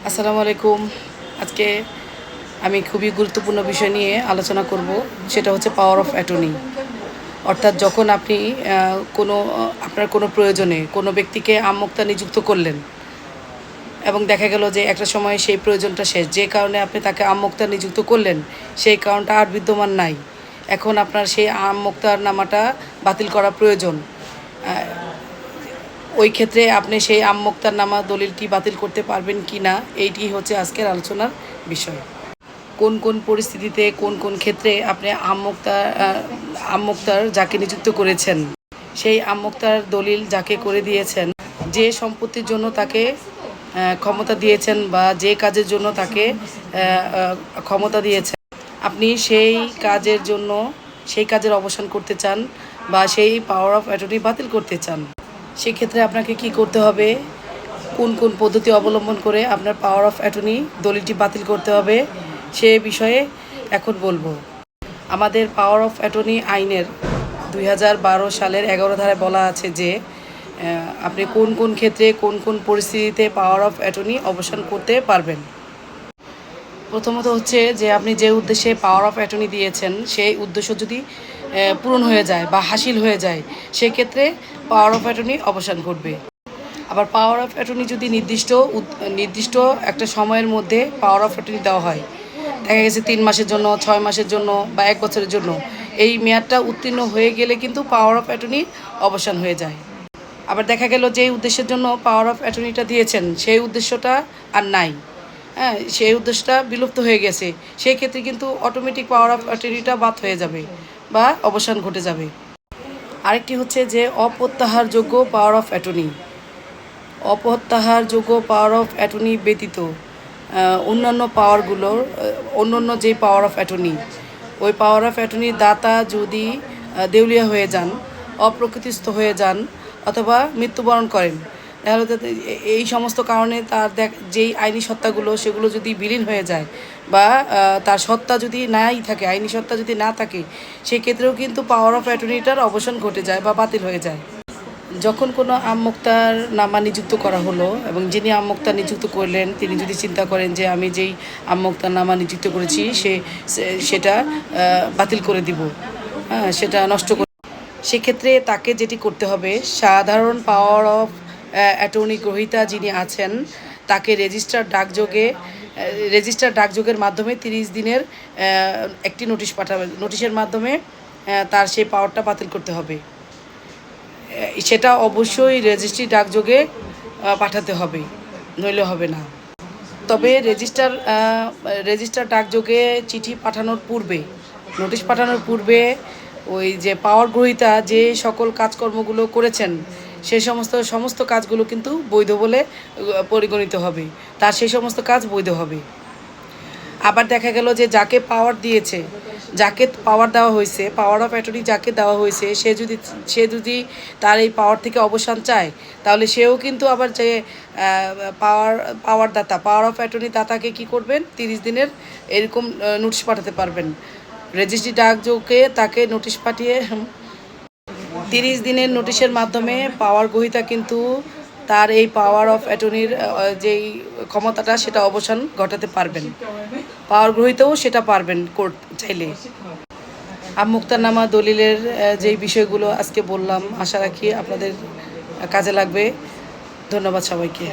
আসসালামু আলাইকুম। আজকে আমি খুবই গুরুত্বপূর্ণ বিষয় নিয়ে আলোচনা করব, সেটা হচ্ছে পাওয়ার অফ অ্যাটর্নি। অর্থাৎ যখন আপনি আপনার কোনো প্রয়োজনে কোনো ব্যক্তিকে আমোক্তা নিযুক্ত করলেন এবং দেখা গেল যে একটা সময় সেই প্রয়োজনটা শেষ, যে কারণে আপনি তাকে আমোক্তা নিযুক্ত করলেন সেই কারণটা আর বিদ্যমান নাই। এখন আপনার সেই আমোক্তার নামাটা বাতিল করা প্রয়োজন। ওই ক্ষেত্রে আপনি সেই আমোক্তারনামা দলিলটি বাতিল করতে পারবেন কি না, এইটি হচ্ছে আজকের আলোচনার বিষয়। কোন কোন পরিস্থিতিতে কোন কোন ক্ষেত্রে আপনি আমোক্তার যাকে নিযুক্ত করেছেন, সেই আমোক্তার দলিল যাকে করে দিয়েছেন, যে সম্পত্তির জন্য তাকে ক্ষমতা দিয়েছেন বা যে কাজের জন্য তাকে ক্ষমতা দিয়েছেন, আপনি সেই কাজের জন্য সেই কাজের অবসান করতে চান বা সেই পাওয়ার অফ অ্যাটর্নি বাতিল করতে চান, সেক্ষেত্রে আপনাকে কি করতে হবে, কোন কোন পদ্ধতি অবলম্বন করে আপনার পাওয়ার অফ অ্যাটর্নি দলিলটি বাতিল করতে হবে, সে বিষয়ে এখন বলবো। আমাদের পাওয়ার অফ অ্যাটর্নি আইনের 2012 সালের 11 ধারায় বলা আছে যে আপনি কোন কোন ক্ষেত্রে কোন কোন পরিস্থিতিতে পাওয়ার অফ অ্যাটর্নি অবসান করতে পারবেন। প্রথমত হচ্ছে যে আপনি যে উদ্দেশ্যে পাওয়ার অফ অ্যাটর্নি দিয়েছেন সেই উদ্দেশ্য যদি পূরণ হয়ে যায় বা হাসিল হয়ে যায়, সেক্ষেত্রে পাওয়ার অফ অ্যাটর্নি অবসান ঘটবে। আবার পাওয়ার অফ অ্যাটর্নি যদি নির্দিষ্ট একটা সময়ের মধ্যে পাওয়ার অফ অ্যাটর্নি দেওয়া হয়, দেখা গেছে 3 মাসের জন্য, 6 মাসের জন্য বা 1 বছরের জন্য, এই মেয়াদটা উত্তীর্ণ হয়ে গেলে কিন্তু পাওয়ার অফ অ্যাটর্নি অবসান হয়ে যায়। আবার দেখা গেল যেই উদ্দেশ্যের জন্য পাওয়ার অফ অ্যাটর্নিটা দিয়েছেন সেই উদ্দেশ্যটা আর নাই, হ্যাঁ, সেই উদ্দেশ্যটা বিলুপ্ত হয়ে গেছে, সেই ক্ষেত্রে কিন্তু অটোমেটিক পাওয়ার অফ অ্যাটর্নিটা বাদ হয়ে যাবে বা অবসান ঘটে যাবে। আরেকটি হচ্ছে যে অপ্রত্যাহারযোগ্য পাওয়ার অফ অ্যাটর্নি। অপ্রত্যাহারযোগ্য পাওয়ার অফ অ্যাটর্নি ব্যতীত অন্যান্য যে পাওয়ার অফ অ্যাটর্নি, ওই পাওয়ার অফ অ্যাটর্নির দাতা যদি দেউলিয়া হয়ে যান, অপ্রকৃতিস্থ হয়ে যান অথবা মৃত্যুবরণ করেন, তাহলে এই সমস্ত কারণে তার যেই আইনি সত্তাগুলো সেগুলো যদি বিলীন হয়ে যায় বা তার সত্তা যদি নাই থাকে, আইনি সত্তা যদি না থাকে, সেক্ষেত্রেও কিন্তু পাওয়ার অফ অ্যাটর্নিটার অবসান ঘটে যায় বা বাতিল হয়ে যায়। যখন কোনো আমোক্তার নামা নিযুক্ত করা হলো এবং যিনি আমোক্তার নিযুক্ত করলেন তিনি যদি চিন্তা করেন যে আমি যেই আমোক্তার নামা নিযুক্ত করেছি সেটা বাতিল করে দিব, হ্যাঁ, সেটা নষ্ট করে, সেক্ষেত্রে তাকে যেটি করতে হবে, সাধারণ পাওয়ার অফ অ্যাটর্নি গ্রহীতা যিনি আছেন তাকে রেজিস্টার ডাকযোগের মাধ্যমে 30 দিনের একটি নোটিশ পাঠাবে, নোটিশের মাধ্যমে তার সেই পাওয়ারটা বাতিল করতে হবে। সেটা অবশ্যই রেজিস্ট্রি ডাকযোগে পাঠাতে হবে, নইলে হবে না। তবে রেজিস্টার ডাকযোগে চিঠি পাঠানোর পূর্বে, নোটিশ পাঠানোর পূর্বে ওই যে পাওয়ার গ্রহীতা যে সকল কাজকর্মগুলো করেছেন সেই সমস্ত কাজগুলো কিন্তু বৈধ বলে পরিগণিত হবে, তার সেই সমস্ত কাজ বৈধ হবে। আবার দেখা গেল যে যাকে পাওয়ার দেওয়া হয়েছে, পাওয়ার অফ অ্যাটর্নি যাকে দেওয়া হয়েছে, সে যদি তার এই পাওয়ার থেকে অবসান চায়, তাহলে সেও কিন্তু আবার যে পাওয়ার অফ অ্যাটর্নি দাতাকে কী করবেন, 30 দিনের এরকম নোটিশ পাঠাতে পারবেন। রেজিস্ট্রি ডাকযোগে তাকে নোটিশ পাঠিয়ে 30 দিনের নোটিশের মাধ্যমে পাওয়ার গ্রহীতা কিন্তু তার এই পাওয়ার অফ অ্যাটর্নির যেই ক্ষমতাটা সেটা অবসান ঘটাতে পারবেন। পাওয়ার গ্রহীতাও সেটা পারবেন কোর্ট চাইলে। আমোক্তারনামা দলিলের যেই বিষয়গুলো আজকে বললাম, আশা রাখি আপনাদের কাজে লাগবে। ধন্যবাদ সবাইকে।